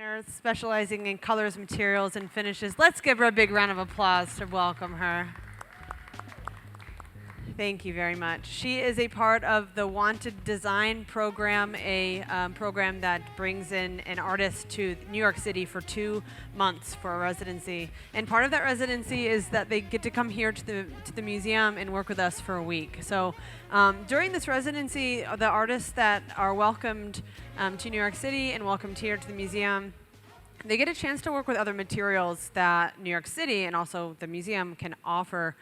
designer specializing in colors, materials, and finishes. Let's give her a big round of applause to welcome her. Thank you very much. She is a part of the Wanted Design program, a program that brings in an artist to New York City for 2 months for a residency. And part of that residency is that they get to come here to the museum and work with us for a week. So during this residency, the artists that are welcomed to New York City and welcomed here to the museum, they get a chance to work with other materials that New York City and also the museum can offer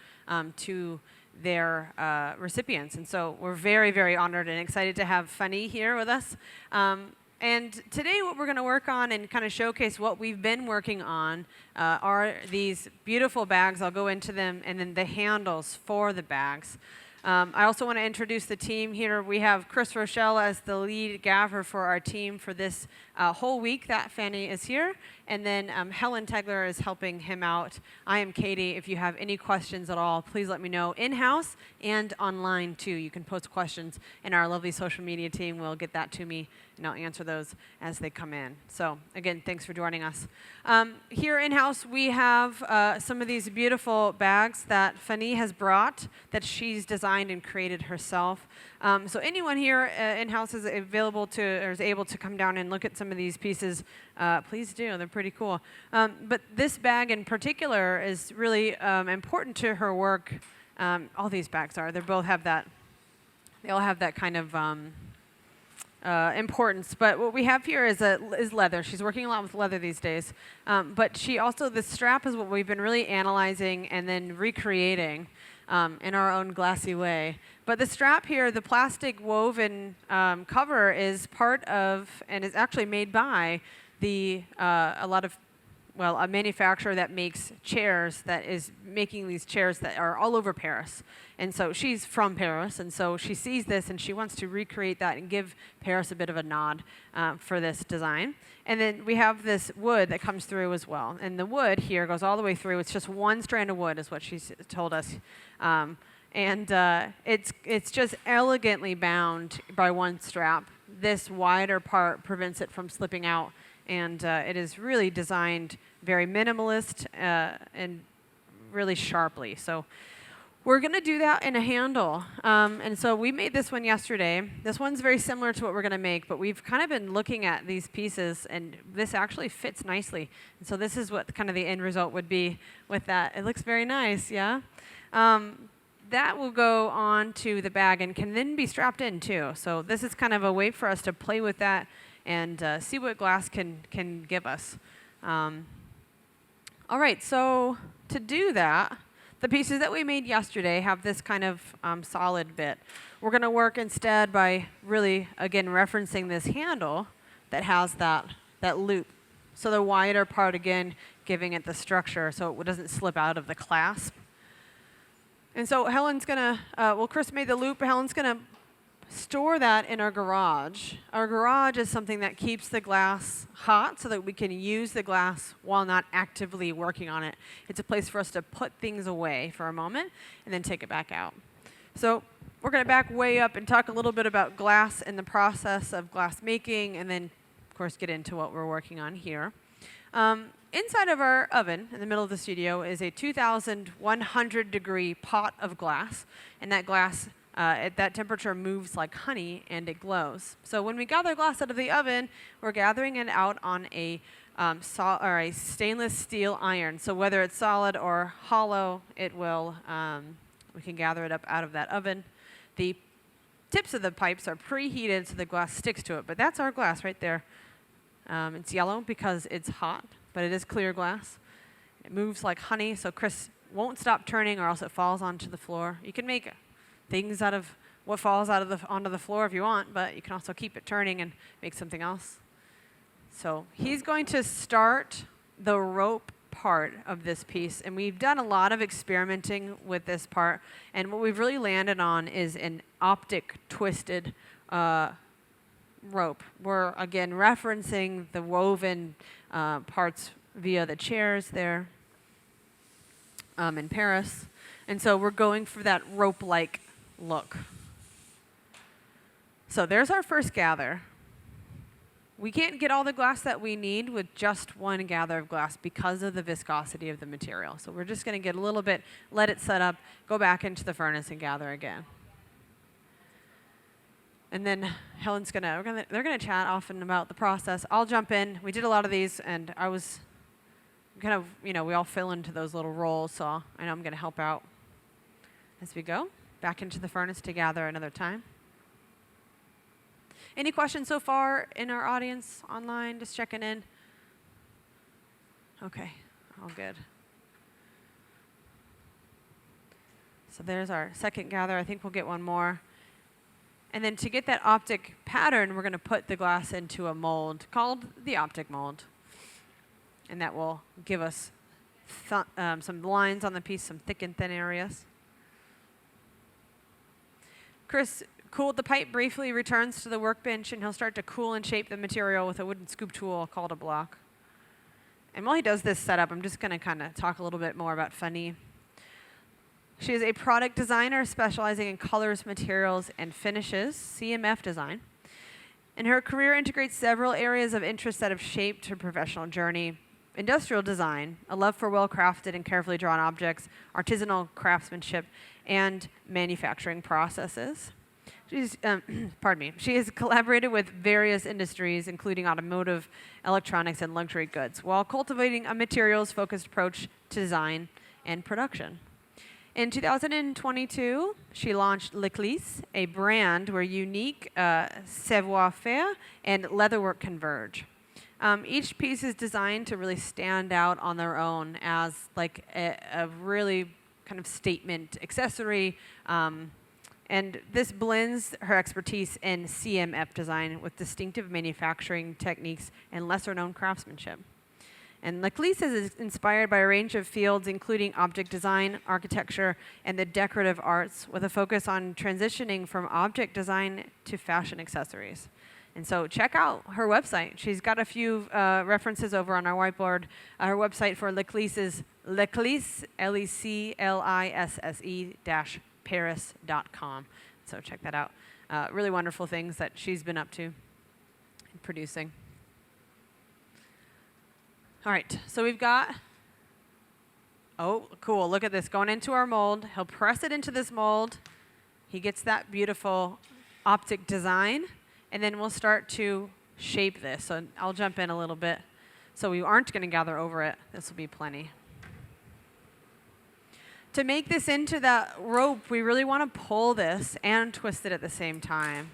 to their recipients. And so we're very, very honored and excited to have Fanny here with us. And today what we're going to work on and kind of showcase what we've been working on are these beautiful bags. I'll go into them, and then the handles for the bags. I also want to introduce the team here. We have Chris Rochelle as the lead gaffer for our team for this whole week that Fanny is here. And then Helen Tegler is helping him out. I am Katie. If you have any questions at all, please let me know in-house and online too. You can post questions, and our lovely social media team will get that to me, and I'll answer those as they come in. So again, thanks for joining us. Here in-house, we have some of these beautiful bags that Fanny has brought that she's designed and created herself. So anyone here in-house is available to, or is able to come down and look at some of these pieces, please do. They're pretty cool. But this bag in particular is really important to her work. All these bags are. They all have that kind of importance. But what we have here is leather. She's working a lot with leather these days. But she also, the strap is what we've been really analyzing and then recreating in our own glassy way. But the strap here, the plastic woven cover is part of, and is actually made by a manufacturer that makes chairs, that is making these chairs that are all over Paris. And so she's from Paris, and so she sees this and she wants to recreate that and give Paris a bit of a nod for this design. And then we have this wood that comes through as well. And the wood here goes all the way through. It's just one strand of wood is what she's told us. It's just elegantly bound by one strap. This wider part prevents it from slipping out. And it is really designed very minimalist and really sharply. So we're going to do that in a handle. And so we made this one yesterday. This one's very similar to what we're going to make, but we've kind of been looking at these pieces, and this actually fits nicely. And so this is what kind of the end result would be with that. It looks very nice, yeah? That will go on to the bag and can then be strapped in too. So this is kind of a way for us to play with that and see what glass can give us. All right, so to do that, the pieces that we made yesterday have this kind of solid bit. We're going to work instead by really, again, referencing this handle that has that loop. So the wider part, again, giving it the structure so it doesn't slip out of the clasp. And so Helen's going to, Chris made the loop. Helen's going to store that in our garage. Our garage is something that keeps the glass hot so that we can use the glass while not actively working on it. It's a place for us to put things away for a moment and then take it back out. So we're going to back way up and talk a little bit about glass and the process of glass making, and then, of course, get into what we're working on here. Inside of our oven, in the middle of the studio, is a 2,100-degree pot of glass, and that glass at that temperature moves like honey and it glows. So when we gather glass out of the oven, we're gathering it out on a stainless steel iron. So whether it's solid or hollow, it will, we can gather it up out of that oven. The tips of the pipes are preheated so the glass sticks to it, but that's our glass right there. It's yellow because it's hot, but it is clear glass. It moves like honey, so Chris won't stop turning or else it falls onto the floor. You can make things out of what falls onto the floor if you want, but you can also keep it turning and make something else. So he's going to start the rope part of this piece, and we've done a lot of experimenting with this part, and what we've really landed on is an optic twisted rope. We're, again, referencing the woven parts via the chairs there in Paris, and so we're going for that rope-like look. So there's our first gather. We can't get all the glass that we need with just one gather of glass because of the viscosity of the material. So we're just going to get a little bit, let it set up, go back into the furnace and gather again. And then Helen's they're gonna chat often about the process. I'll jump in. We did a lot of these, and I was kind of, we all fill into those little roles, so I know I'm gonna help out as we go. Back into the furnace to gather another time. Any questions so far in our audience online? Just checking in. Okay, all good. So there's our second gather. I think we'll get one more. And then to get that optic pattern, we're going to put the glass into a mold called the optic mold. And that will give us some lines on the piece, some thick and thin areas. Chris cooled the pipe briefly, returns to the workbench, and he'll start to cool and shape the material with a wooden scoop tool called a block. And while he does this setup, I'm just going to kind of talk a little bit more about Fanny. She is a product designer specializing in colors, materials, and finishes, CMF design. And her career integrates several areas of interest that have shaped her professional journey. Industrial design, a love for well-crafted and carefully drawn objects, artisanal craftsmanship, and manufacturing processes. She has collaborated with various industries, including automotive, electronics, and luxury goods, while cultivating a materials-focused approach to design and production. In 2022, she launched L'Eclisse, a brand where unique savoir-faire and leatherwork converge. Each piece is designed to really stand out on their own as like a really kind of statement accessory. And this blends her expertise in CMF design with distinctive manufacturing techniques and lesser-known craftsmanship. And L'Eclisse is inspired by a range of fields, including object design, architecture, and the decorative arts, with a focus on transitioning from object design to fashion accessories. And so check out her website. She's got a few references over on our whiteboard. Her website for L'Eclisse is L'Eclisse, LECLISSE-Paris.com. So check that out. Really wonderful things that she's been up to and producing. All right, so we've got, oh, cool, look at this, going into our mold. He'll press it into this mold. He gets that beautiful optic design, and then we'll start to shape this. So I'll jump in a little bit. So we aren't going to gather over it. This will be plenty. To make this into that rope, we really want to pull this and twist it at the same time.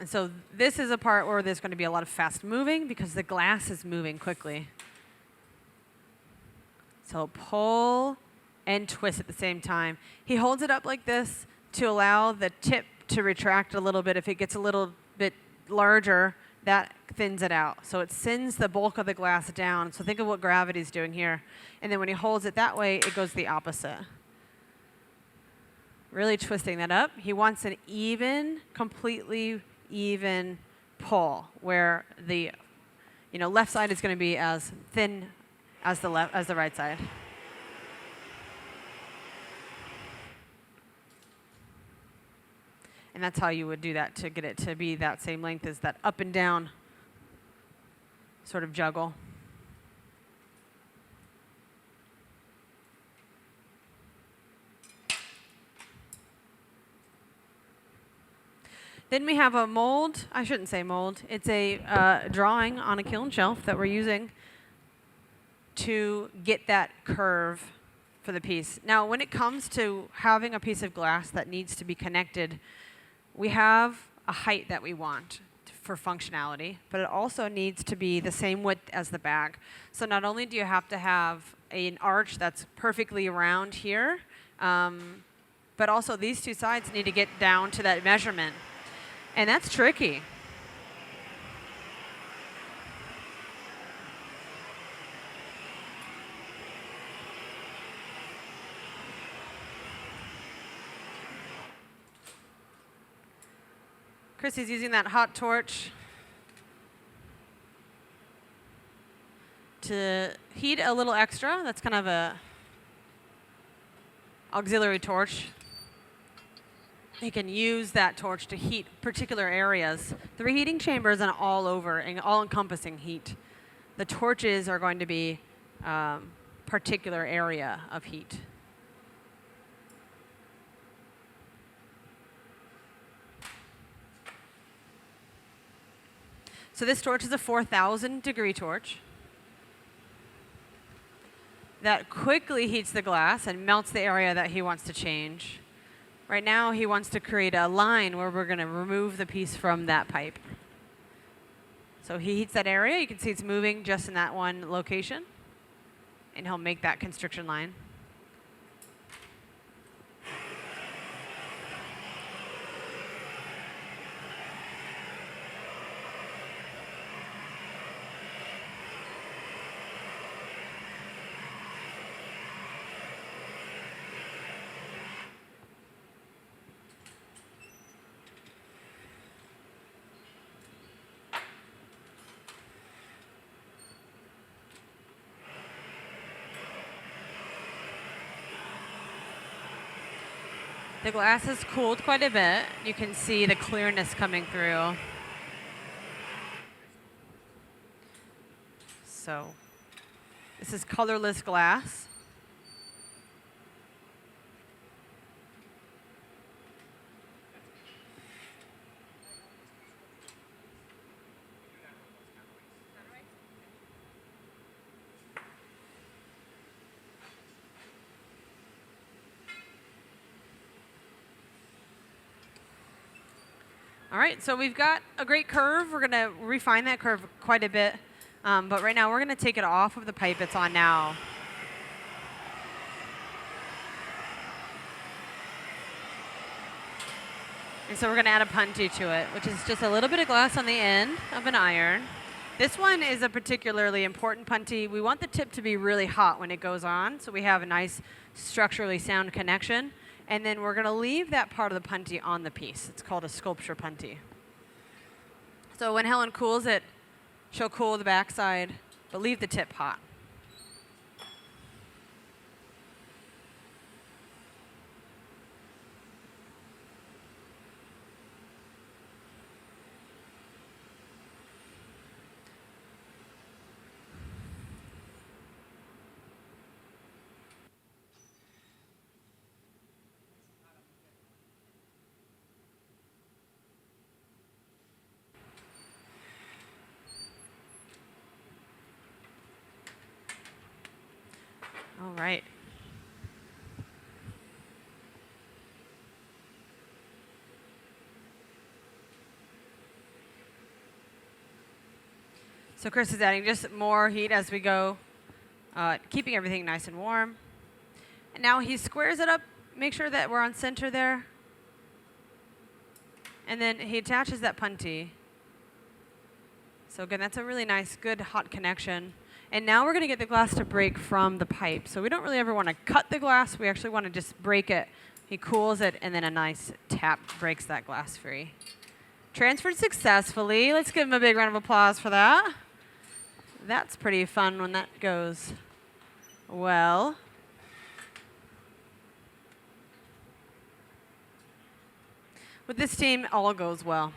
And so this is a part where there's going to be a lot of fast moving because the glass is moving quickly. So pull and twist at the same time. He holds it up like this to allow the tip to retract a little bit. If it gets a little bit larger, that thins it out. So it sends the bulk of the glass down. So think of what gravity's doing here. And then when he holds it that way, it goes the opposite. Really twisting that up. He wants an even, completely even pull where the left side is going to be as thin as the right side. And that's how you would do that to get it to be that same length as that up and down sort of juggle. Then we have a mold. I shouldn't say mold. It's a drawing on a kiln shelf that we're using to get that curve for the piece. Now, when it comes to having a piece of glass that needs to be connected, we have a height that we want for functionality, but it also needs to be the same width as the bag. So not only do you have to have an arch that's perfectly round here, but also these two sides need to get down to that measurement. And that's tricky. Chrissy's using that hot torch to heat a little extra. That's kind of a auxiliary torch, he can use that torch to heat particular areas. The reheating chamber is an all-over and all-encompassing heat. The torches are going to be particular area of heat. So this torch is a 4,000 degree torch that quickly heats the glass and melts the area that he wants to change. Right now, he wants to create a line where we're going to remove the piece from that pipe. So he heats that area. You can see it's moving just in that one location. And he'll make that constriction line. The glass has cooled quite a bit. You can see the clearness coming through. So this is colorless glass. All right, so we've got a great curve. We're going to refine that curve quite a bit. But right now, we're going to take it off of the pipe it's on now. And so we're going to add a puntee to it, which is just a little bit of glass on the end of an iron. This one is a particularly important puntee. We want the tip to be really hot when it goes on, so we have a nice structurally sound connection. And then we're going to leave that part of the puntee on the piece. It's called a sculpture puntee. So when Helen cools it, she'll cool the backside, but leave the tip hot. All right. So Chris is adding just more heat as we go, keeping everything nice and warm. And now he squares it up, make sure that we're on center there. And then he attaches that puntee. So again, that's a really nice, good, hot connection. And now we're going to get the glass to break from the pipe. So we don't really ever want to cut the glass. We actually want to just break it. He cools it, and then a nice tap breaks that glass free. Transferred successfully. Let's give him a big round of applause for that. That's pretty fun when that goes well. With this team, all goes well.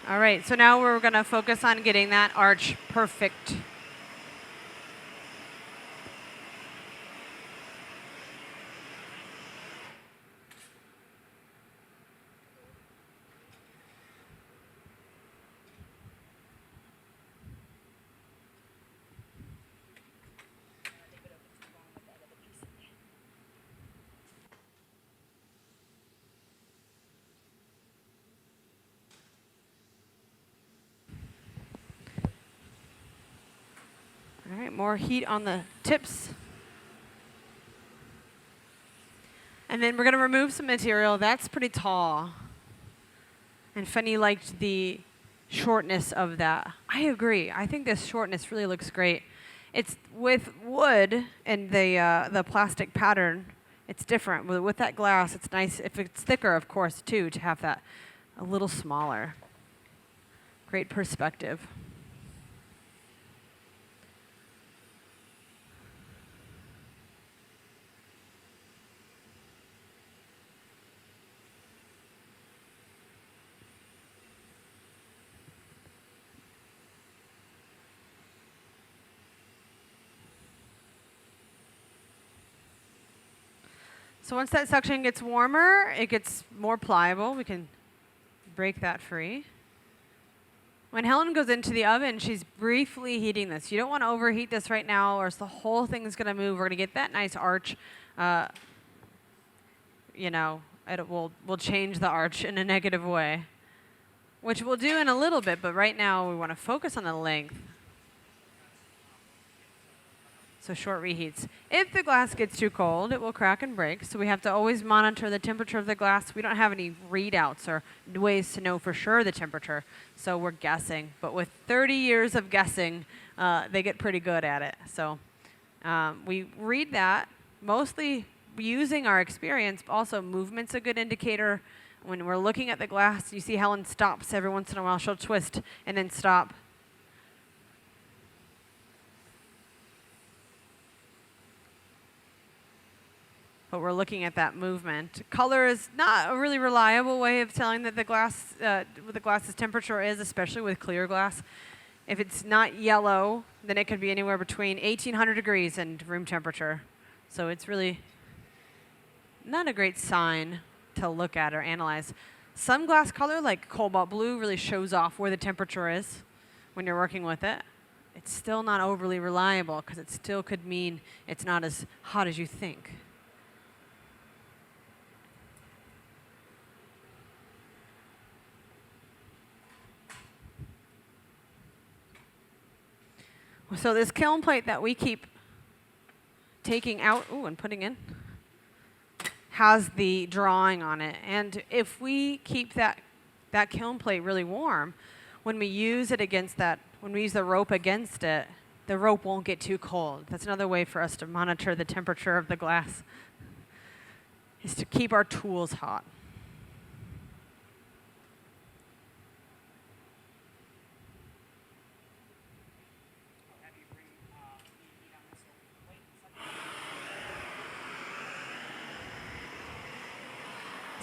All right, so now we're going to focus on getting that arch perfect. All right, more heat on the tips. And then we're going to remove some material. That's pretty tall. And Fanny liked the shortness of that. I agree. I think this shortness really looks great. It's with wood and the plastic pattern, it's different. With that glass, it's nice. If it's thicker, of course, too, to have that a little smaller. Great perspective. So once that suction gets warmer, it gets more pliable. We can break that free. When Helen goes into the oven, she's briefly heating this. You don't want to overheat this right now, or else the whole thing is going to move. We're going to get that nice arch. You know, we'll change the arch in a negative way, which we'll do in a little bit. But right now, we want to focus on the length. So short reheats. If the glass gets too cold, it will crack and break. So we have to always monitor the temperature of the glass. We don't have any readouts or ways to know for sure the temperature. So we're guessing. But with 30 years of guessing, they get pretty good at it. So we read that mostly using our experience. Also, movement's a good indicator. When we're looking at the glass, you see Helen stops every once in a while. She'll twist and then stop. But we're looking at that movement. Color is not a really reliable way of telling that the glass, what the glass's temperature is, especially with clear glass. If it's not yellow, then it could be anywhere between 1800 degrees and room temperature. So it's really not a great sign to look at or analyze. Some glass color, like cobalt blue, really shows off where the temperature is when you're working with it. It's still not overly reliable because it still could mean it's not as hot as you think. So this kiln plate that we keep taking out and putting in has the drawing on it. And if we keep that kiln plate really warm, when we use it against that, when we use the rope against it, the rope won't get too cold. That's another way for us to monitor the temperature of the glass, is to keep our tools hot.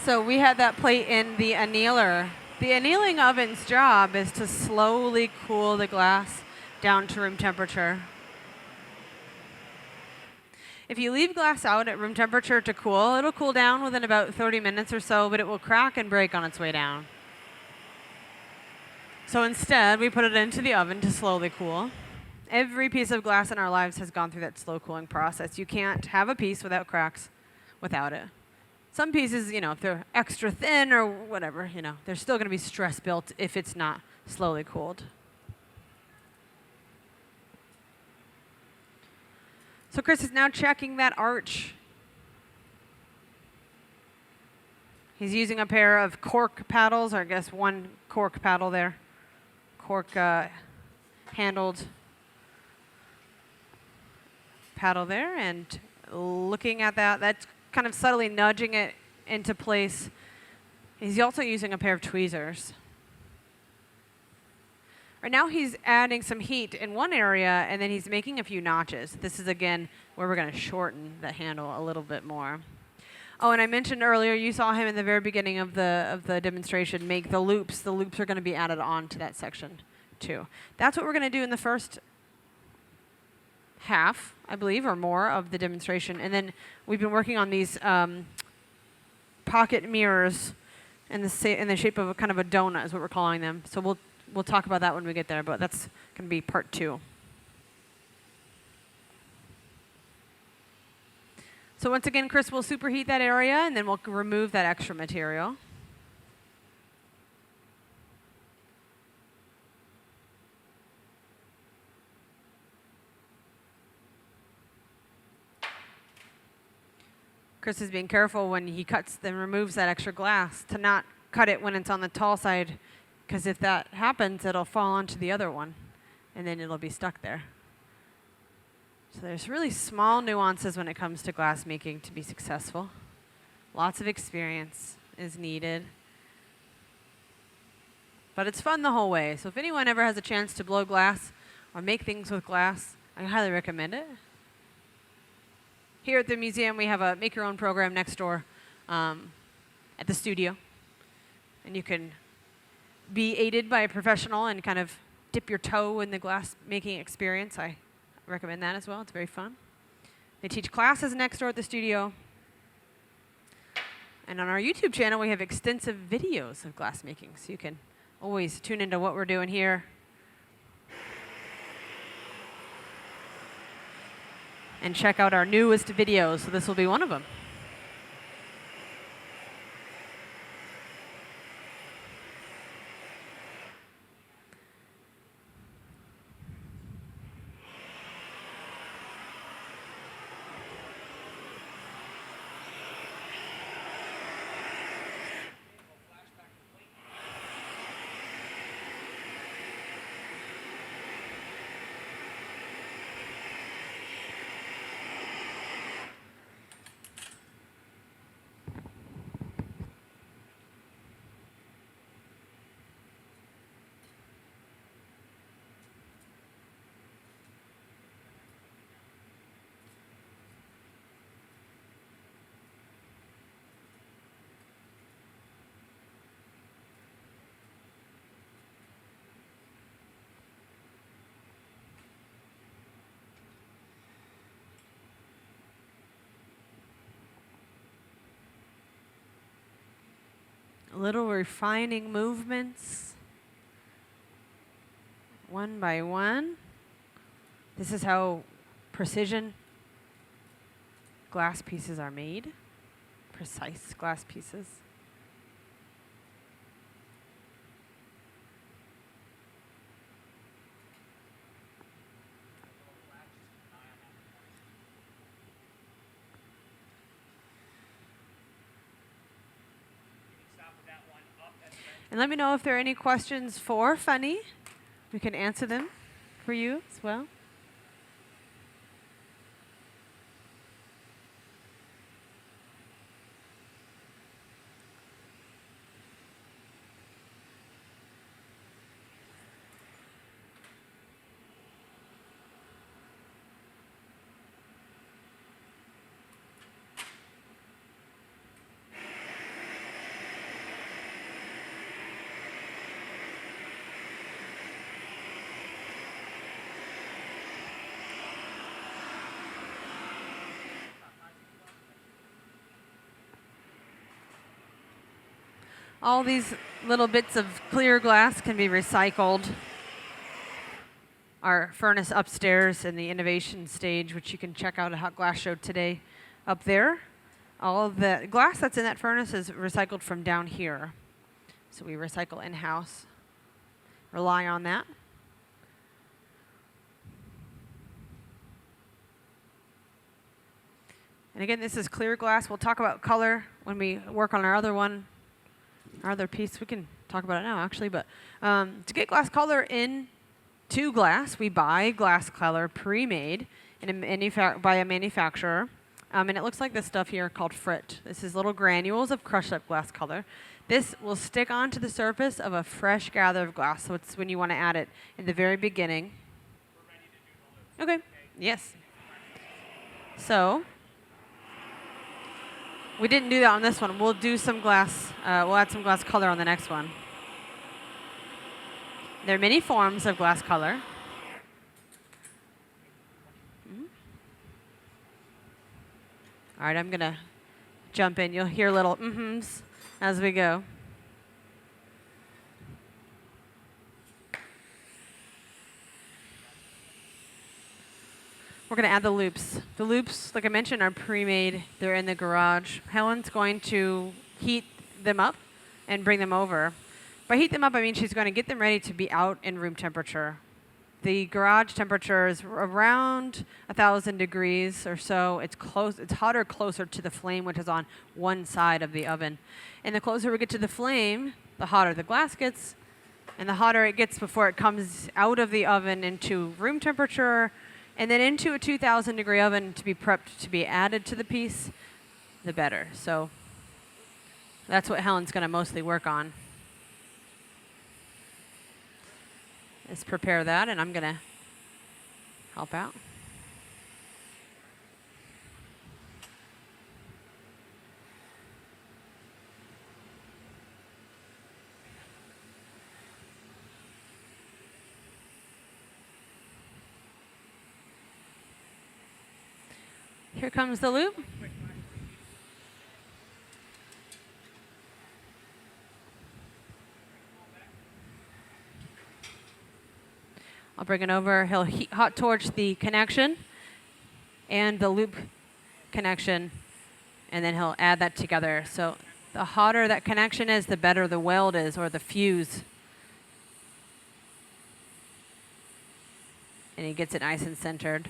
So we had that plate in the annealer. The annealing oven's job is to slowly cool the glass down to room temperature. If you leave glass out at room temperature to cool, it'll cool down within about 30 minutes or so, but it will crack and break on its way down. So instead, we put it into the oven to slowly cool. Every piece of glass in our lives has gone through that slow cooling process. You can't have a piece without cracks without it. Some pieces, if they're extra thin or whatever, there's still going to be stress built if it's not slowly cooled. So Chris is now checking that arch. He's using a pair of cork paddles, or I guess one cork paddle there. Cork handled paddle there, and looking at that, that's kind of subtly nudging it into place. He's also using a pair of tweezers. Right now he's adding some heat in one area, and then he's making a few notches. This is, again, where we're going to shorten the handle a little bit more. Oh, and I mentioned earlier, you saw him in the very beginning of the demonstration make the loops. The loops are going to be added on to that section, too. That's what we're going to do in the first half, I believe, or more of the demonstration. And then we've been working on these pocket mirrors in the shape of a kind of a donut is what we're calling them. So we'll talk about that when we get there, but that's going to be part 2. So once again, Chris will superheat that area, and then we'll remove that extra material. Chris is being careful when he cuts and removes that extra glass to not cut it when it's on the tall side, because if that happens, it'll fall onto the other one, and then it'll be stuck there. So there's really small nuances when it comes to glass making to be successful. Lots of experience is needed. But it's fun the whole way. So if anyone ever has a chance to blow glass or make things with glass, I highly recommend it. Here at the museum, we have a make-your-own program next door at the studio. And you can be aided by a professional and kind of dip your toe in the glass-making experience. I recommend that as well. It's very fun. They teach classes next door at the studio. And on our YouTube channel, we have extensive videos of glass making, so you can always tune into what we're doing here. And check out our newest videos, so this will be one of them. Little refining movements, one by one. This is how precision glass pieces are made, precise glass pieces. And let me know if there are any questions for Fanny. We can answer them for you as well. All these little bits of clear glass can be recycled. Our furnace upstairs in the innovation stage, which you can check out at Hot Glass Show today, up there. All of the glass that's in that furnace is recycled from down here. So we recycle in-house, rely on that. And again, this is clear glass. We'll talk about color when we work on our other one. Our other piece, we can talk about it now actually, but to get glass color into glass, we buy glass color pre-made by a manufacturer. And it looks like this stuff here called frit. This is little granules of crushed up glass color. This will stick onto the surface of a fresh gather of glass, so it's when you want to add it in the very beginning. We're ready to do the loop. Okay, yes. So, we didn't do that on this one. We'll do some glass, we'll add some glass color on the next one. There are many forms of glass color. All right, I'm going to jump in. You'll hear little mm-hms as we go. We're going to add the loops. The loops, like I mentioned, are pre-made. They're in the garage. Helen's going to heat them up and bring them over. By heat them up, I mean she's going to get them ready to be out in room temperature. The garage temperature is around 1,000 degrees or so. It's close. It's hotter closer to the flame, which is on one side of the oven. And the closer we get to the flame, the hotter the glass gets, and the hotter it gets before it comes out of the oven into room temperature, and then into a 2,000 degree oven to be prepped to be added to the piece, the better. So that's what Helen's going to mostly work on. Is prepare that, and I'm going to help out. Here comes the loop. I'll bring it over. He'll hot torch the connection and the loop connection, and then he'll add that together. So the hotter that connection is, the better the weld is, or the fuse. And he gets it nice and centered.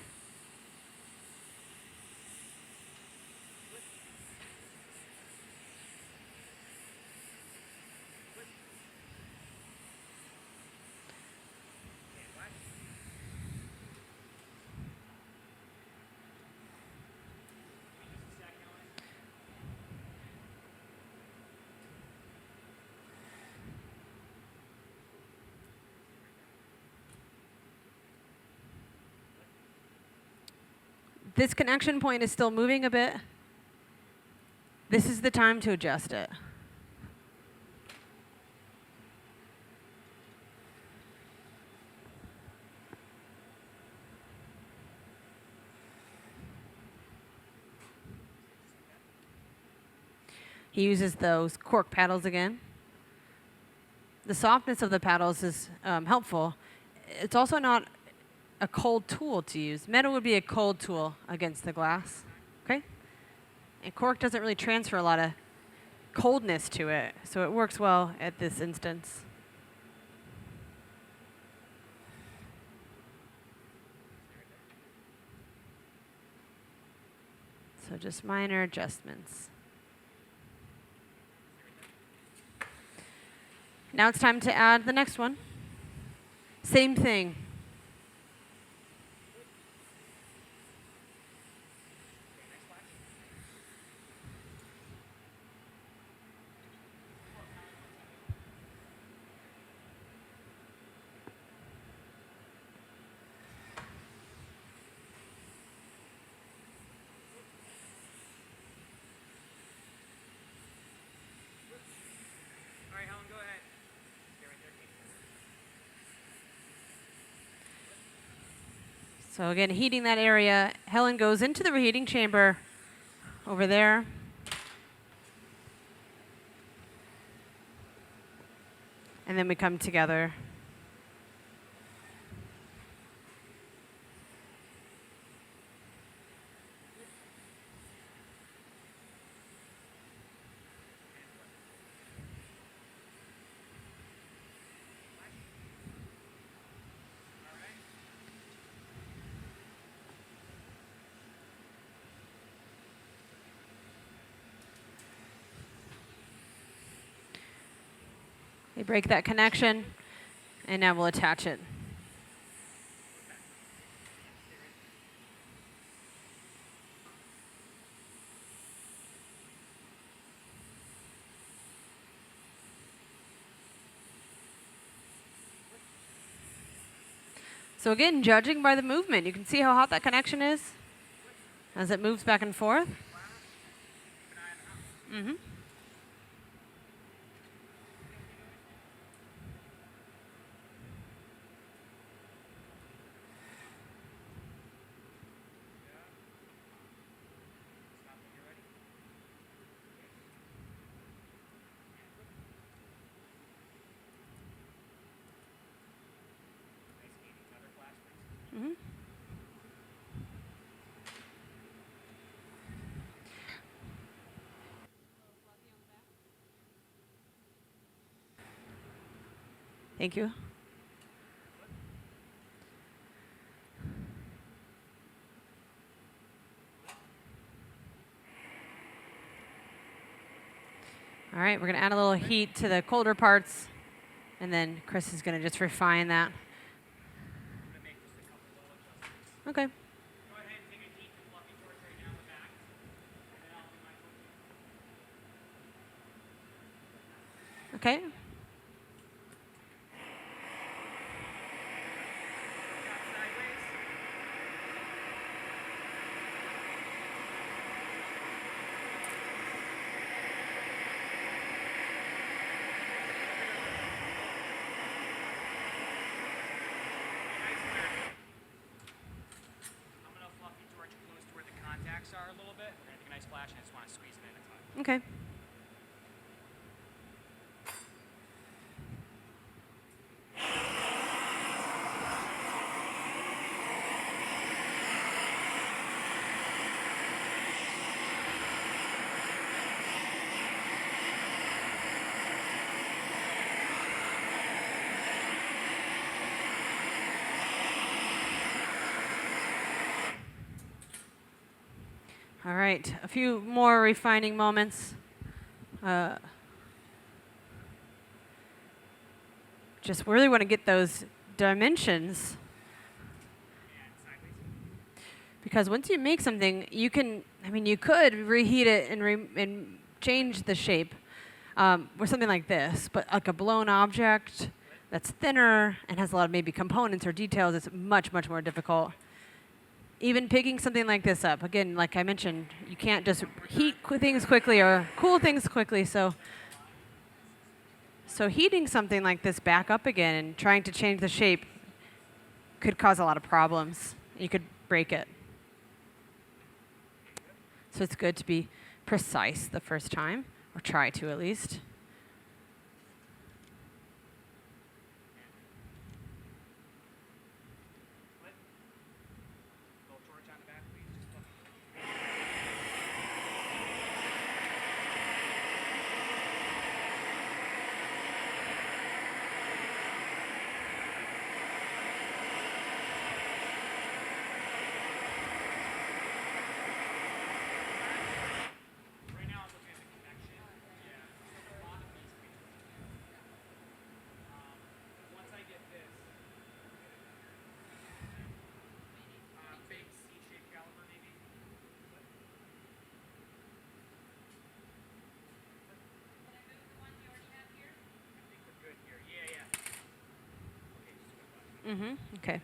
This connection point is still moving a bit. This is the time to adjust it. He uses those cork paddles again. The softness of the paddles is helpful. It's also not a cold tool to use. Metal would be a cold tool against the glass, okay? And cork doesn't really transfer a lot of coldness to it, so it works well at this instance. So just minor adjustments. Now it's time to add the next one. Same thing. So again, heating that area. Helen goes into the reheating chamber over there. And then we come together. They break that connection, and now we'll attach it. So again, judging by the movement, you can see how hot that connection is as it moves back and forth. Mm-hmm. Mm-hmm. Thank you. All right, we're going to add a little heat to the colder parts, and then Chris is going to just refine that. Okay. Okay. Are a little bit. We're going to take a nice flash and I just want to squeeze it in a ton. Okay. All right, a few more refining moments. Just really want to get those dimensions, because once you make something, you can, you could reheat it and change the shape with something like this, but like a blown object that's thinner and has a lot of maybe components or details, it's much, much more difficult. Even picking something like this up, again, like I mentioned, you can't just heat things quickly or cool things quickly, so heating something like this back up again and trying to change the shape could cause a lot of problems. You could break it. So it's good to be precise the first time, or try to at least. Okay.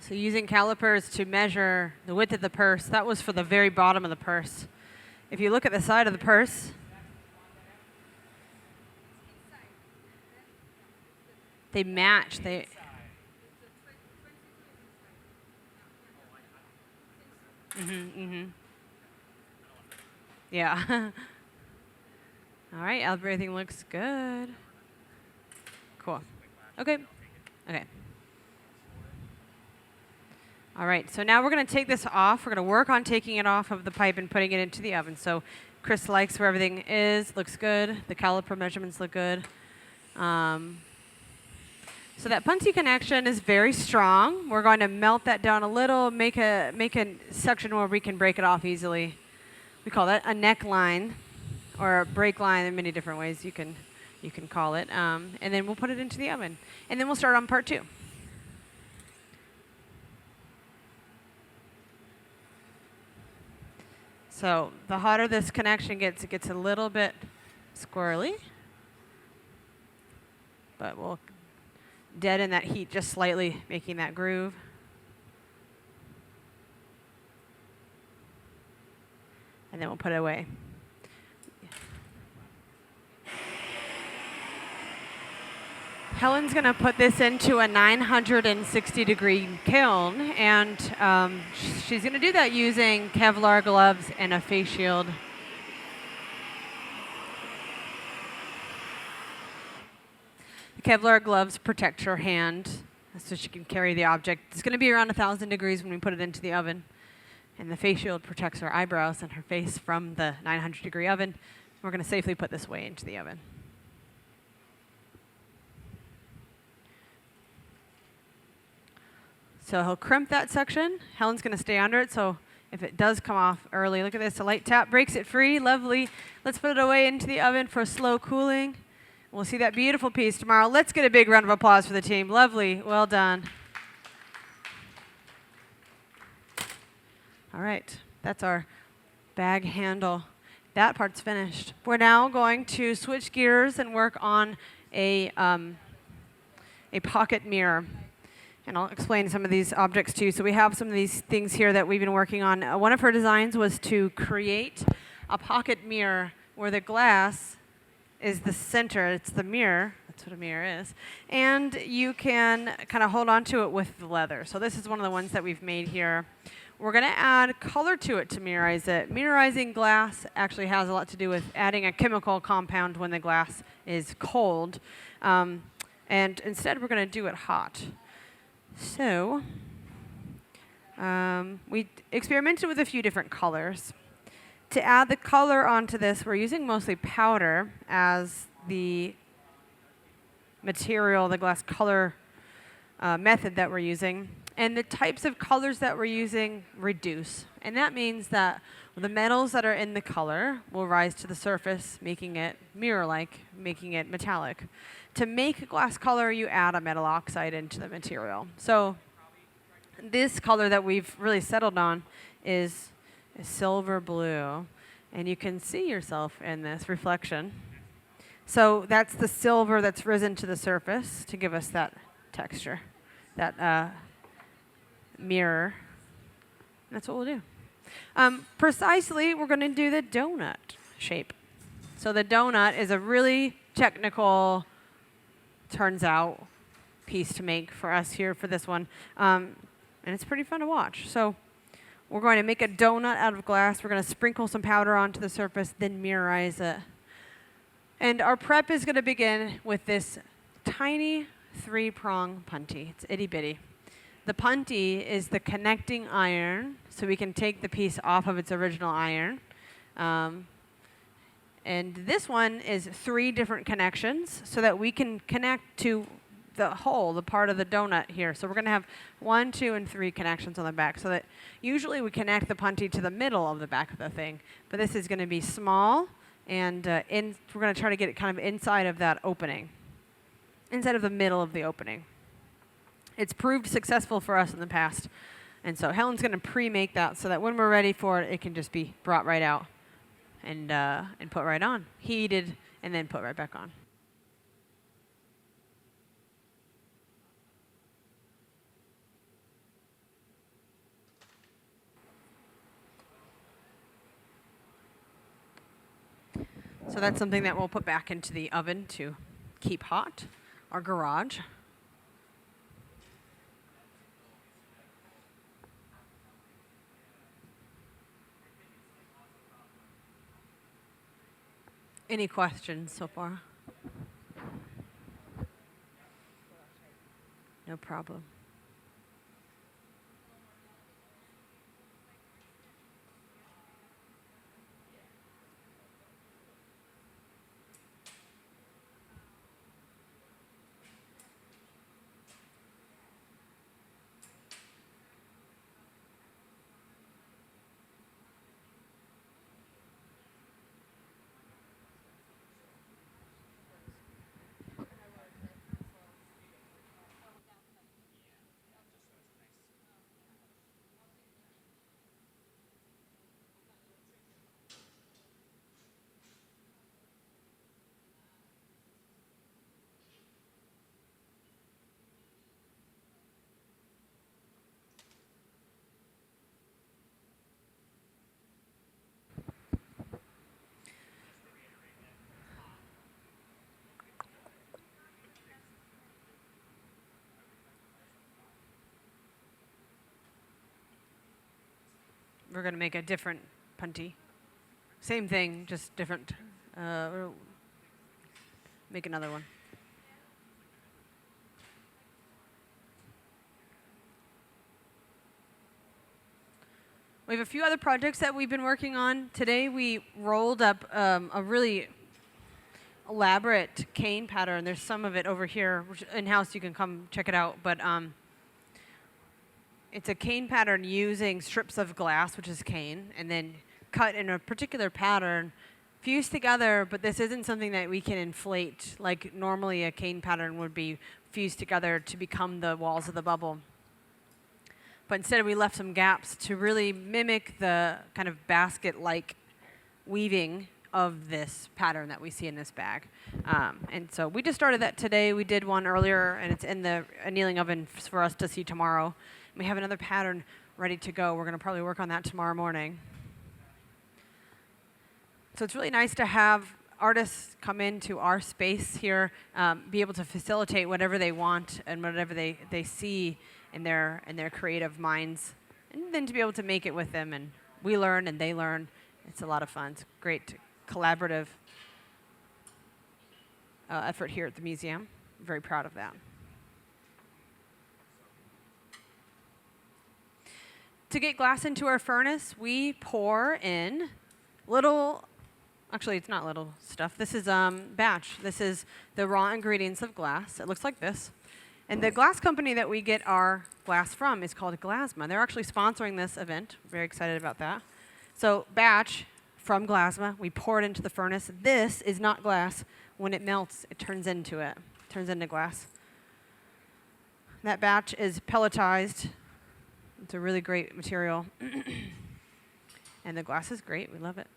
So using calipers to measure the width of the purse, that was for the very bottom of the purse. If you look at the side of the purse, they match. Yeah. All right, everything looks good. Cool. Okay. Okay. All right, so now we're going to take this off. We're going to work on taking it off of the pipe and putting it into the oven. So Chris likes where everything is, looks good. The caliper measurements look good. So that puntee connection is very strong. We're going to melt that down a little, make a section where we can break it off easily. We call that a neckline or a break line. There are many different ways you can call it. And then we'll put it into the oven. And then we'll start on part 2. So the hotter this connection gets, it gets a little bit squirrely. But we'll deaden that heat just slightly, making that groove. And then we'll put it away. Helen's going to put this into a 960-degree kiln, and she's going to do that using Kevlar gloves and a face shield. The Kevlar gloves protect her hand so she can carry the object. It's going to be around 1,000 degrees when we put it into the oven. And the face shield protects her eyebrows and her face from the 900-degree oven. We're going to safely put this way into the oven. So he'll crimp that section. Helen's going to stay under it, so if it does come off early, look at this. A light tap breaks it free. Lovely. Let's put it away into the oven for slow cooling. We'll see that beautiful piece tomorrow. Let's get a big round of applause for the team. Lovely. Well done. All right. That's our bag handle. That part's finished. We're now going to switch gears and work on a pocket mirror. and I'll explain some of these objects too. So we have some of these things here that we've been working on. One of her designs was to create a pocket mirror where the glass is the center. It's the mirror. That's what a mirror is. And you can kind of hold on to it with the leather. So this is one of the ones that we've made here. We're going to add color to it to mirrorize it. Mirrorizing glass actually has a lot to do with adding a chemical compound when the glass is cold. And instead, we're going to do it hot. So we experimented with a few different colors. To add the color onto this, we're using mostly powder as the material, the glass color method that we're using. And the types of colors that we're using reduce. And that means that the metals that are in the color will rise to the surface, making it mirror-like, making it metallic. To make glass color, you add a metal oxide into the material. So this color that we've really settled on is silver blue. And you can see yourself in this reflection. So that's the silver that's risen to the surface to give us that texture, that mirror. That's what we'll do. Precisely, we're going to do the donut shape. So the donut is a really technical, turns out, piece to make for us here for this one. And it's pretty fun to watch. So we're going to make a donut out of glass. We're going to sprinkle some powder onto the surface, then mirrorize it. And our prep is going to begin with this tiny 3-prong punty. It's itty bitty. The punty is the connecting iron, so we can take the piece off of its original iron. And this one is 3 different connections so that we can connect to the hole, the part of the donut here. So we're going to have 1, 2, and 3 connections on the back so that usually we connect the punty to the middle of the back of the thing. But this is going to be small, and we're going to try to get it kind of inside of that opening, inside of the middle of the opening. It's proved successful for us in the past. And so Helen's going to pre-make that so that when we're ready for it, it can just be brought right out and put right on, heated, and then put right back on. So that's something that we'll put back into the oven to keep hot, our garage. Any questions so far? No problem. We're going to make a different punty. Same thing, just different. Make another one. We have a few other projects that we've been working on. Today we rolled up a really elaborate cane pattern. There's some of it over here. In-house, you can come check it out. But it's a cane pattern using strips of glass, which is cane, and then cut in a particular pattern, fused together, but this isn't something that we can inflate like normally a cane pattern would be fused together to become the walls of the bubble. But instead we left some gaps to really mimic the kind of basket-like weaving of this pattern that we see in this bag. And so we just started that today. We did one earlier, and it's in the annealing oven for us to see tomorrow. We have another pattern ready to go. We're going to probably work on that tomorrow morning. So it's really nice to have artists come into our space here, be able to facilitate whatever they want and whatever they see in their creative minds, and then to be able to make it with them. And we learn and they learn. It's a lot of fun. It's a great collaborative effort here at the museum. I'm very proud of that. To get glass into our furnace, we pour in little, actually it's not little stuff, this is batch. This is the raw ingredients of glass. It looks like this. And the glass company that we get our glass from is called Glasma. They're actually sponsoring this event. Very excited about that. So batch from Glasma, we pour it into the furnace. This is not glass. When it melts, it turns into glass. That batch is pelletized. It's a really great material. And the glass is great. We love it.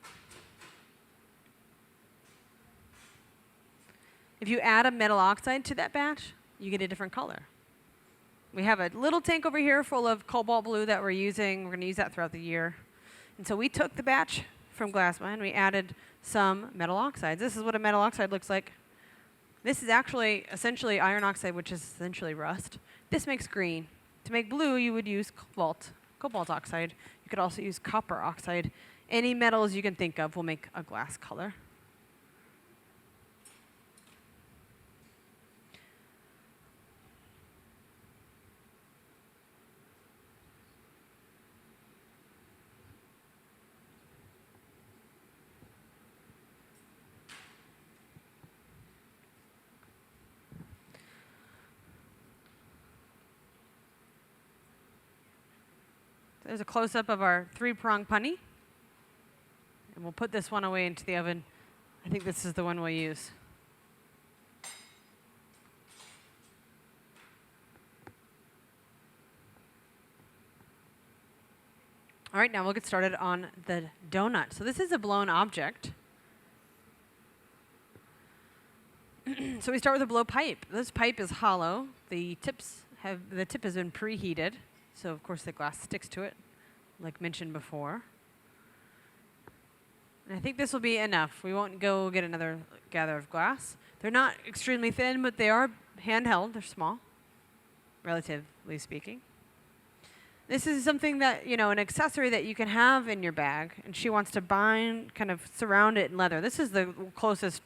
If you add a metal oxide to that batch, you get a different color. We have a little tank over here full of cobalt blue that we're using. We're going to use that throughout the year. And so we took the batch from Glasma and we added some metal oxides. This is what a metal oxide looks like. This is actually essentially iron oxide, which is essentially rust. This makes green. To make blue, you would use cobalt oxide. You could also use copper oxide. Any metals you can think of will make a glass color. There's a close-up of our 3-prong punny. And we'll put this one away into the oven. I think this is the one we'll use. All right, now we'll get started on the donut. So this is a blown object. So we start with a blow pipe. This pipe is hollow. The tip has been preheated. So, of course, the glass sticks to it, like mentioned before. And I think this will be enough. We won't go get another gather of glass. They're not extremely thin, but they are handheld. They're small, relatively speaking. This is something that, an accessory that you can have in your bag. And she wants to bind, kind of surround it in leather. This is the closest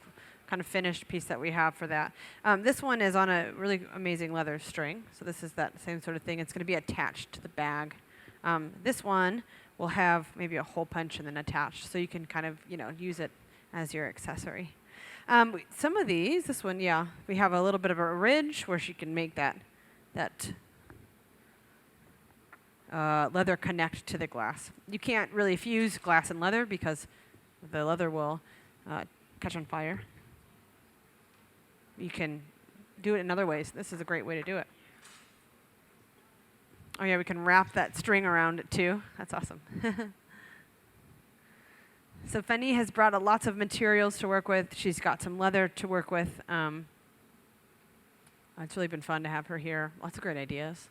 kind of finished piece that we have for that. This one is on a really amazing leather string. So this is that same sort of thing. It's going to be attached to the bag. This one will have maybe a hole punch and then attached. So you can kind of, use it as your accessory. Some of these, this one, we have a little bit of a ridge where she can make that leather connect to the glass. You can't really fuse glass and leather because the leather will catch on fire. You can do it in other ways. This is a great way to do it. Oh yeah, we can wrap that string around it too. That's awesome. So Fanny has brought lots of materials to work with. She's got some leather to work with. It's really been fun to have her here. Lots of great ideas.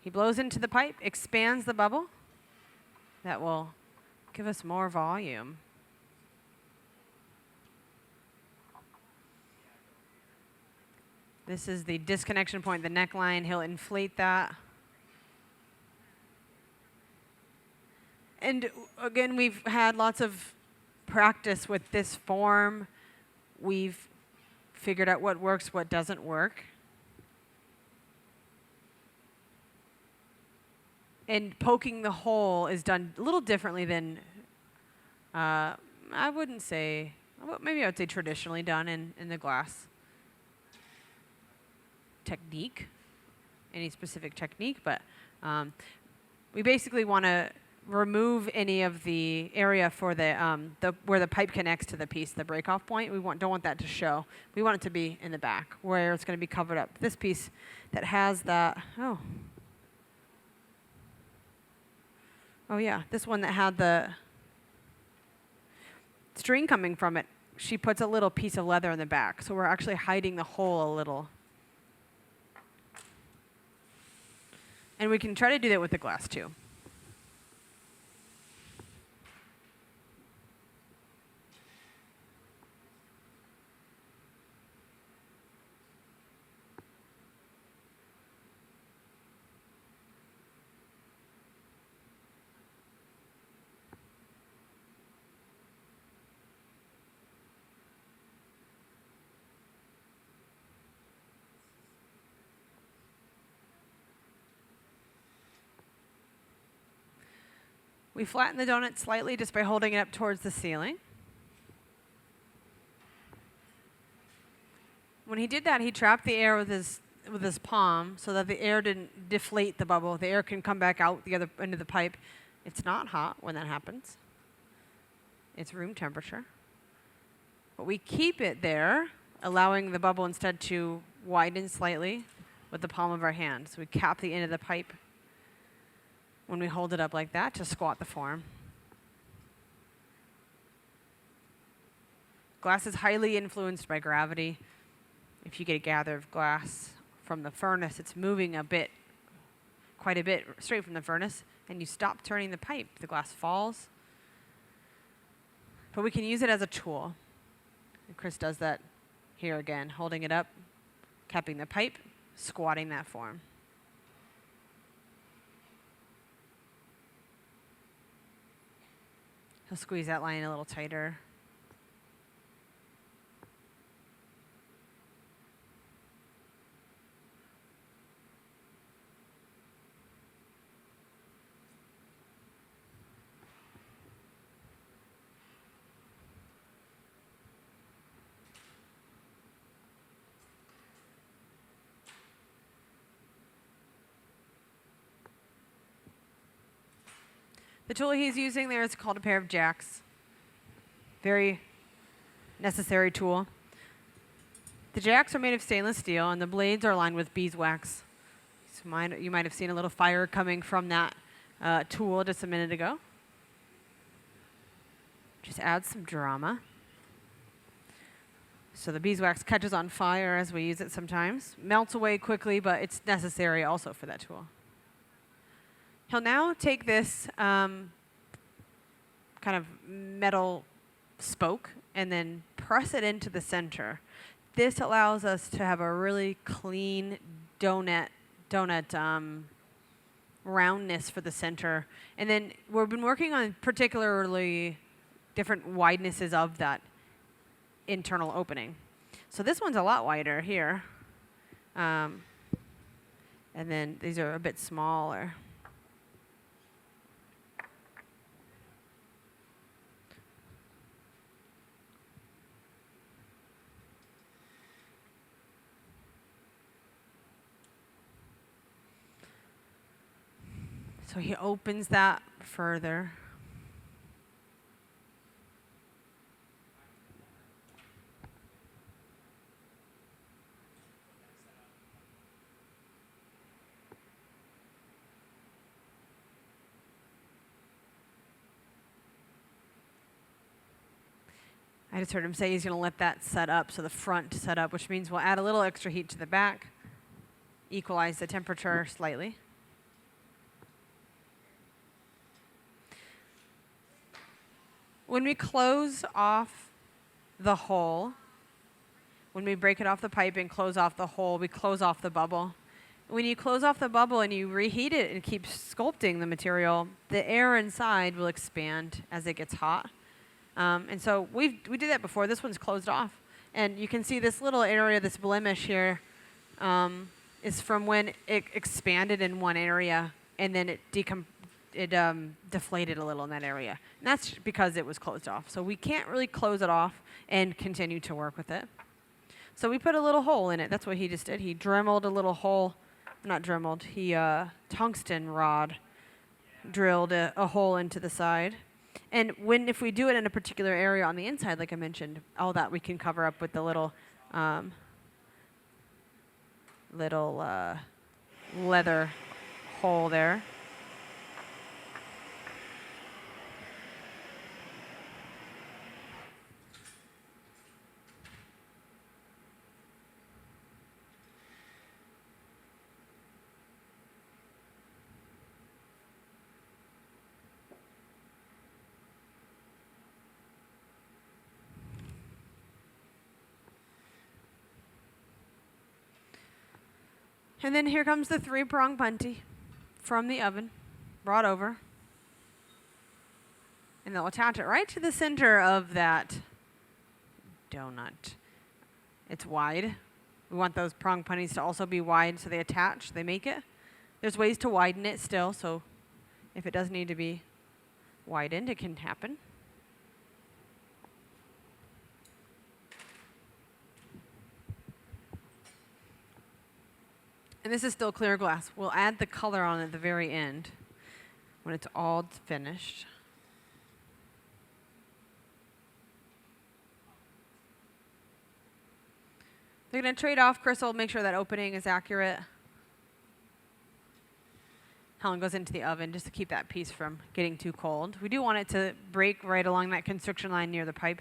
He blows into the pipe, expands the bubble. That will give us more volume. This is the disconnection point, the neckline. He'll inflate that. And again, we've had lots of practice with this form. We've figured out what works, what doesn't work. And poking the hole is done a little differently than, I wouldn't say, maybe I would say traditionally done in the glass technique, any specific technique, but we basically want to remove any of the area for the where the pipe connects to the piece, the break-off point. We don't want that to show. We want it to be in the back where it's going to be covered up. This piece that has that, oh yeah, this one that had the string coming from it, she puts a little piece of leather in the back. So we're actually hiding the hole a little. And we can try to do that with the glass too. We flatten the donut slightly just by holding it up towards the ceiling. When he did that, he trapped the air with his palm so that the air didn't deflate the bubble. The air can come back out the other end of the pipe. It's not hot when that happens. It's room temperature. But we keep it there, allowing the bubble instead to widen slightly with the palm of our hand. So we cap the end of the pipe when we hold it up like that to squat the form. Glass is highly influenced by gravity. If you get a gather of glass from the furnace, it's moving quite a bit straight from the furnace, and you stop turning the pipe, the glass falls. But we can use it as a tool. And Chris does that here again, holding it up, capping the pipe, squatting that form. He'll squeeze that line a little tighter. The tool he's using there is called a pair of jacks. Very necessary tool. The jacks are made of stainless steel, and the blades are lined with beeswax. So you might have seen a little fire coming from that tool just a minute ago. Just add some drama. So the beeswax catches on fire as we use it sometimes. Melts away quickly, but it's necessary also for that tool. He'll now take this kind of metal spoke and then press it into the center. This allows us to have a really clean donut roundness for the center. And then we've been working on particularly different widenesses of that internal opening. So this one's a lot wider here. And then these are a bit smaller. So he opens that further. I just heard him say he's going to let that set up, so the front set up, which means we'll add a little extra heat to the back, equalize the temperature slightly. When we close off the hole, when we break it off the pipe and close off the hole, we close off the bubble. When you close off the bubble and you reheat it and keep sculpting the material, the air inside will expand as it gets hot. And so we did that before. This one's closed off. And you can see this little area, this blemish here, is from when it expanded in one area and then it deflated a little in that area. And that's because it was closed off. So we can't really close it off and continue to work with it. So we put a little hole in it. That's what he just did. He dremeled a little hole. Not dremeled. He tungsten rod drilled a hole into the side. And if we do it in a particular area on the inside, like I mentioned, all that we can cover up with the little leather hole there. And then here comes the 3-prong punty from the oven, brought over. And they'll attach it right to the center of that donut. It's wide. We want those prong punties to also be wide so they attach, they make it. There's ways to widen it still, so if it does need to be widened, it can happen. And this is still clear glass. We'll add the color on at the very end when it's all finished. They're going to trade off. Chris will make sure that opening is accurate. Helen goes into the oven just to keep that piece from getting too cold. We do want it to break right along that constriction line near the pipe.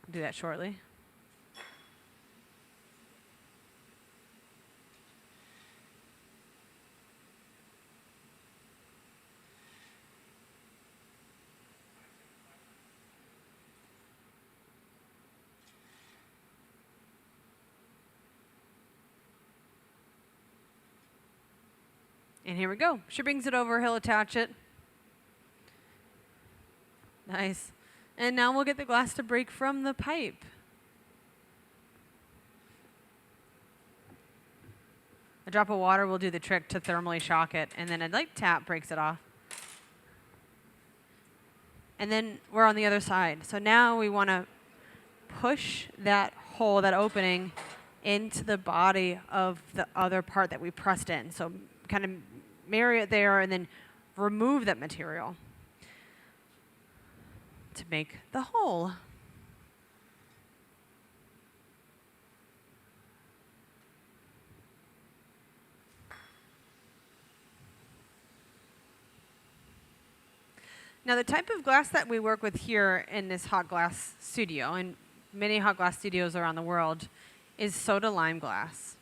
I'll do that shortly. And here we go. She brings it over. He'll attach it. Nice. And now we'll get the glass to break from the pipe. A drop of water will do the trick to thermally shock it. And then a light tap breaks it off. And then we're on the other side. So now we want to push that hole, that opening, into the body of the other part that we pressed in. So kind of marry it there and then remove that material to make the hole. Now the type of glass that we work with here in this hot glass studio, and many hot glass studios around the world, is soda lime glass.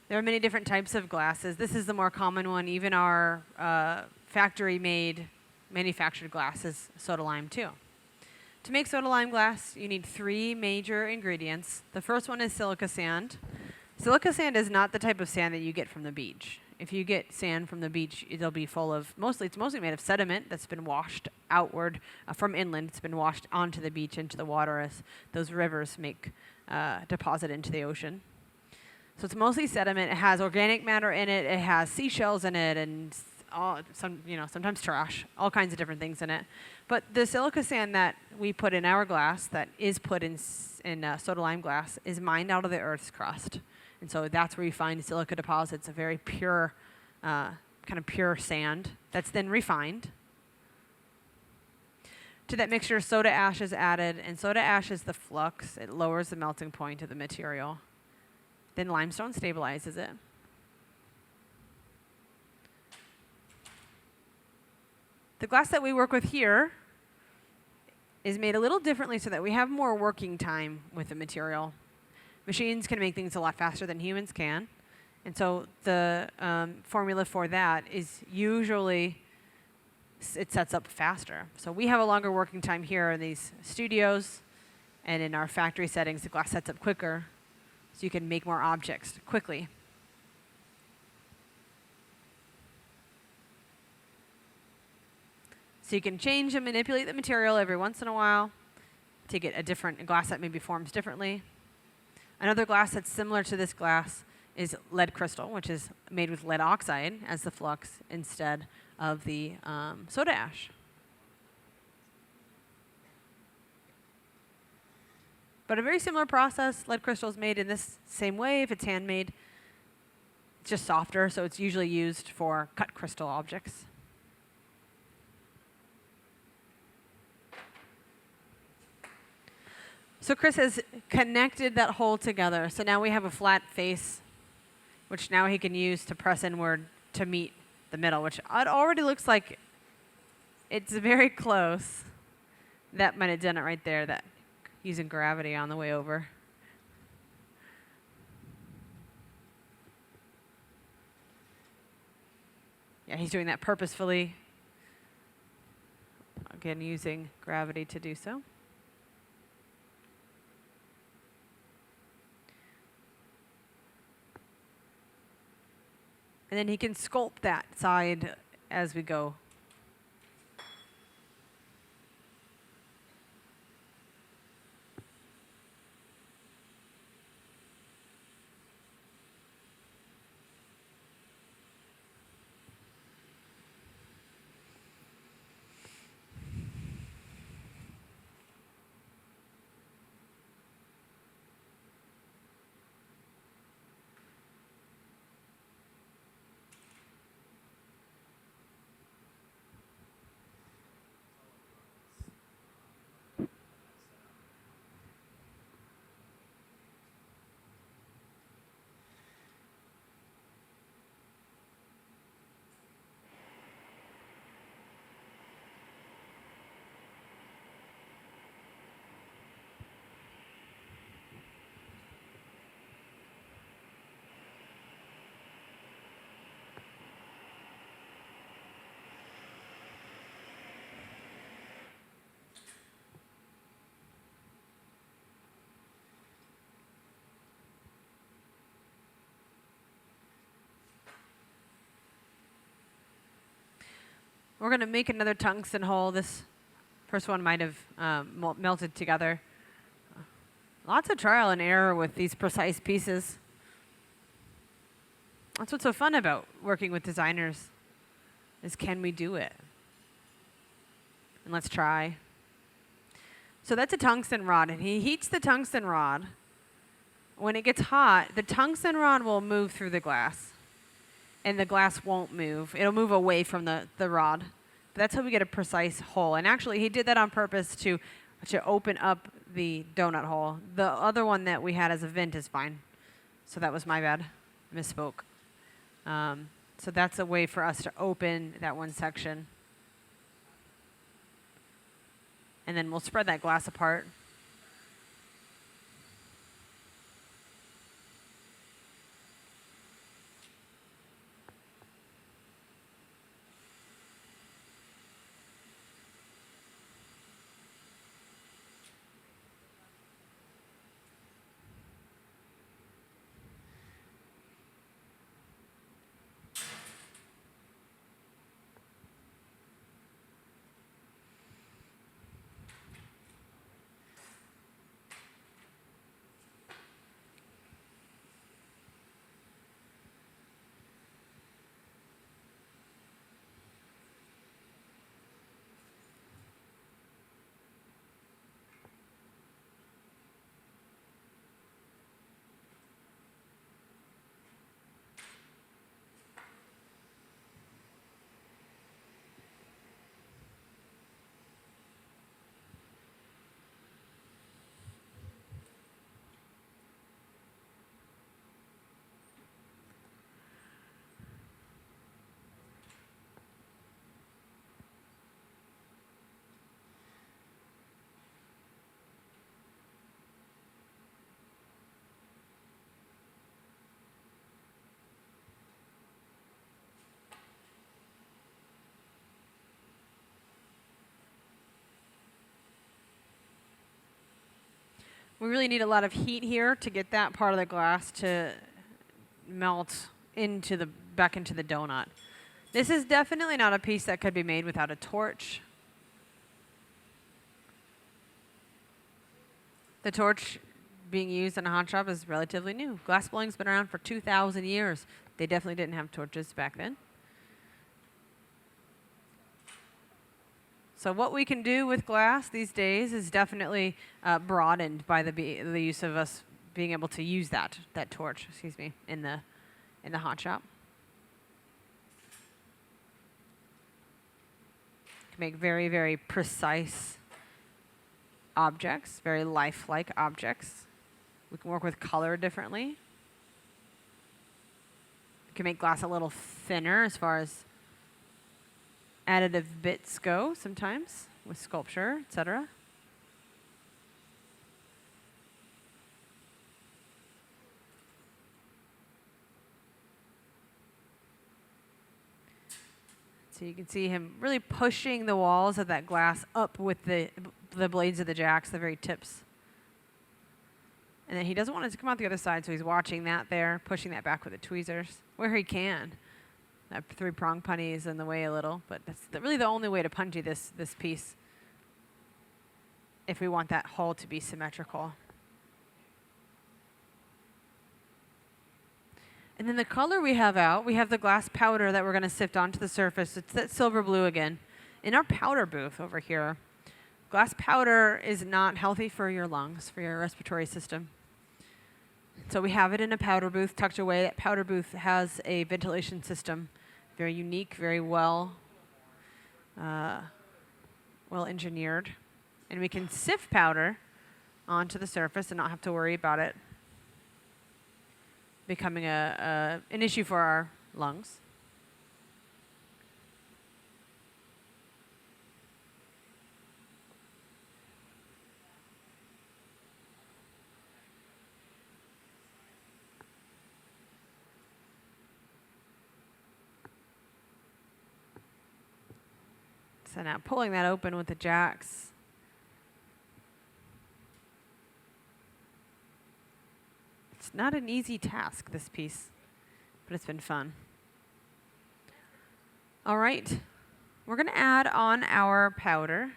There are many different types of glasses. This is the more common one. Even our factory-made, manufactured glass is soda lime too. To make soda lime glass, you need 3 major ingredients. The first one is silica sand. Silica sand is not the type of sand that you get from the beach. If you get sand from the beach, it'll be full of, it's mostly made of sediment that's been washed outward from inland. It's been washed onto the beach, into the water as those rivers deposit into the ocean. So it's mostly sediment. It has organic matter in it. It has seashells in it, and sometimes trash, all kinds of different things in it. But the silica sand that we put in our glass, that is put in soda lime glass, is mined out of the Earth's crust, and so that's where you find silica deposits, a very pure, kind of pure sand that's then refined. To that mixture, soda ash is added, and soda ash is the flux. It lowers the melting point of the material. Then limestone stabilizes it. The glass that we work with here is made a little differently so that we have more working time with the material. Machines can make things a lot faster than humans can. And so the formula for that is usually it sets up faster. So we have a longer working time here in these studios, and in our factory settings, the glass sets up quicker. So you can make more objects quickly. So you can change and manipulate the material every once in a while to get a glass that maybe forms differently. Another glass that's similar to this glass is lead crystal, which is made with lead oxide as the flux instead of the soda ash. But a very similar process. Lead crystal is made in this same way if it's handmade. It's just softer, so it's usually used for cut crystal objects. So Chris has connected that hole together. So now we have a flat face, which now he can use to press inward to meet the middle, which it already looks like it's very close. That might have done it right there, that using gravity on the way over. Yeah, he's doing that purposefully. Again, using gravity to do so. And then he can sculpt that side as we go. We're going to make another tungsten hole. This first one might have melted together. Lots of trial and error with these precise pieces. That's what's so fun about working with designers, is can we do it? And let's try. So that's a tungsten rod, and he heats the tungsten rod. When it gets hot, the tungsten rod will move through the glass, and the glass won't move. It'll move away from the rod. But that's how we get a precise hole. And actually, he did that on purpose to open up the donut hole. The other one that we had as a vent is fine. So that was my bad. Misspoke. So that's a way for us to open that one section. And then we'll spread that glass apart. We really need a lot of heat here to get that part of the glass to melt back into the donut. This is definitely not a piece that could be made without a torch. The torch being used in a hot shop is relatively new. Glass blowing's been around for 2,000 years. They definitely didn't have torches back then. So what we can do with glass these days is definitely broadened by the use of us being able to use that torch, in in the hot shop. You can make very, very precise objects, very lifelike objects. We can work with color differently. We can make glass a little thinner as far as additive bits go sometimes with sculpture, etc. So you can see him really pushing the walls of that glass up with the blades of the jacks, the very tips. And then he doesn't want it to come out the other side, so he's watching that there, pushing that back with the tweezers where he can. That three-prong punny is in the way a little, but that's really the only way to punchy this piece if we want that hull to be symmetrical. And then the color we have out, we have the glass powder that we're going to sift onto the surface. It's that silver blue again. In our powder booth over here, glass powder is not healthy for your lungs, for your respiratory system. So we have it in a powder booth tucked away. That powder booth has a ventilation system, very unique, very well engineered. And we can sift powder onto the surface and not have to worry about it becoming an issue for our lungs. So now pulling that open with the jacks. It's not an easy task, this piece, but it's been fun. All right, we're going to add on our powder.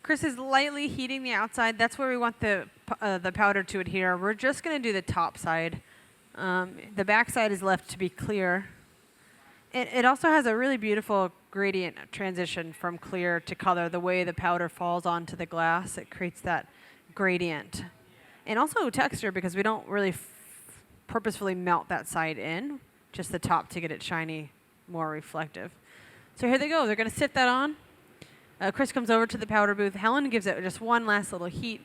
Chris is lightly heating the outside. That's where we want the powder to adhere. We're just going to do the top side. The back side is left to be clear. It also has a really beautiful gradient transition from clear to color. The way the powder falls onto the glass, it creates that gradient. And also texture, because we don't really purposefully melt that side in, just the top to get it shiny, more reflective. So here they go. They're going to sift that on. Chris comes over to the powder booth. Helen gives it just one last little heat,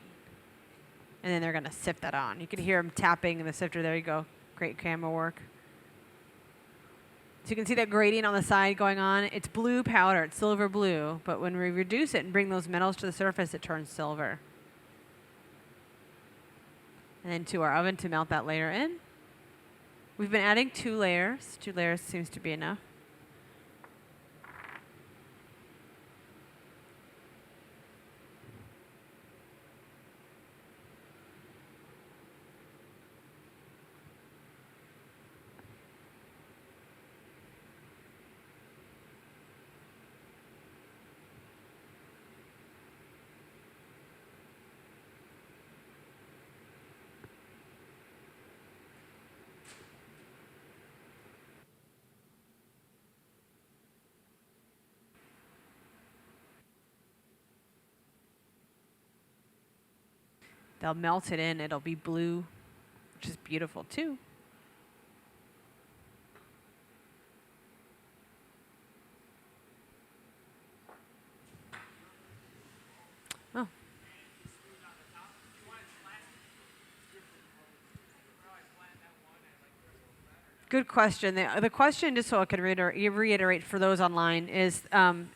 and then they're going to sift that on. You can hear him tapping in the sifter. There you go. Great camera work. So you can see that gradient on the side going on. It's blue powder. It's silver blue. But when we reduce it and bring those metals to the surface, it turns silver. And then to our oven to melt that layer in. We've been adding 2 layers. 2 layers seems to be enough. They'll melt it in. It'll be blue, which is beautiful too. Oh. Good question. The question, just so I can reiterate for those online, is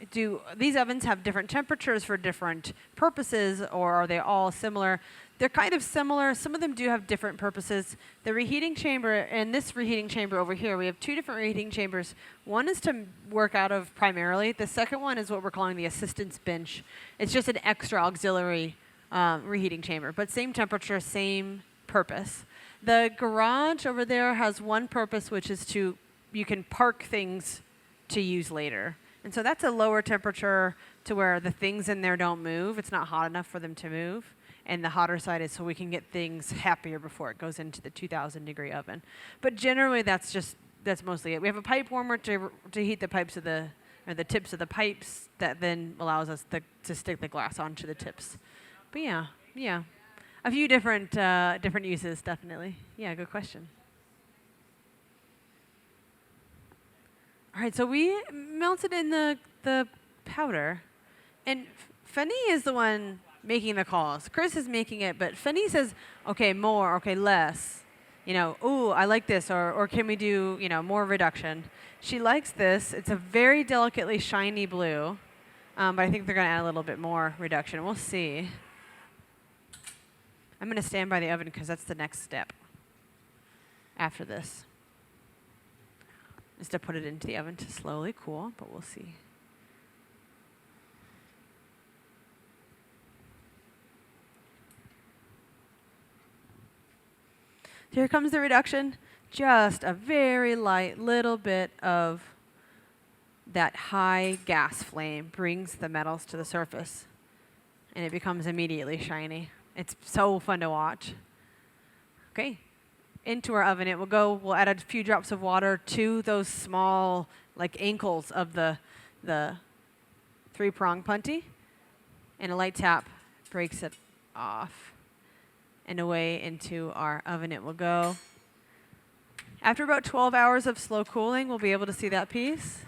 do these ovens have different temperatures for different purposes, or are they all similar? They're kind of similar. Some of them do have different purposes. The reheating chamber and this reheating chamber over here, we have 2 different reheating chambers. One is to work out of primarily. The second one is what we're calling the assistance bench. It's just an extra auxiliary reheating chamber, but same temperature, same purpose. The garage over there has one purpose, which is you can park things to use later. And so that's a lower temperature to where the things in there don't move. It's not hot enough for them to move. And the hotter side is so we can get things happier before it goes into the 2,000 degree oven. But generally, that's mostly it. We have a pipe warmer to heat the pipes of the tips of the pipes that then allows us to stick the glass onto the tips. But yeah, a few different uses, definitely. Yeah, good question. All right, so we melted in the powder, and Fanny is the one making the calls. Chris is making it, but Fanny says, okay, more, okay, less. Ooh, I like this, or can we do, more reduction? She likes this. It's a very delicately shiny blue, but I think they're going to add a little bit more reduction. We'll see. I'm going to stand by the oven because that's the next step after this. Is to put it into the oven to slowly cool, but we'll see. Here comes the reduction. Just a very light little bit of that high gas flame brings the metals to the surface, and it becomes immediately shiny. It's so fun to watch. Okay. Into our oven it will go. We'll add a few drops of water to those small ankles of the 3-prong punty, and a light tap breaks it off, and away into our oven it will go. After about 12 hours of slow cooling, we'll be able to see that piece.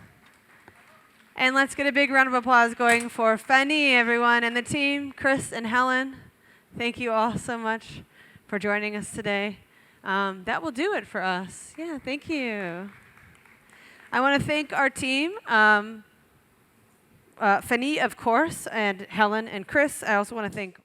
And let's get a big round of applause going for Fanny, everyone, and the team, Chris and Helen. Thank you all so much for joining us today. That will do it for us. Yeah, thank you. I want to thank our team, Fanny, of course, and Helen and Chris. I also want to thank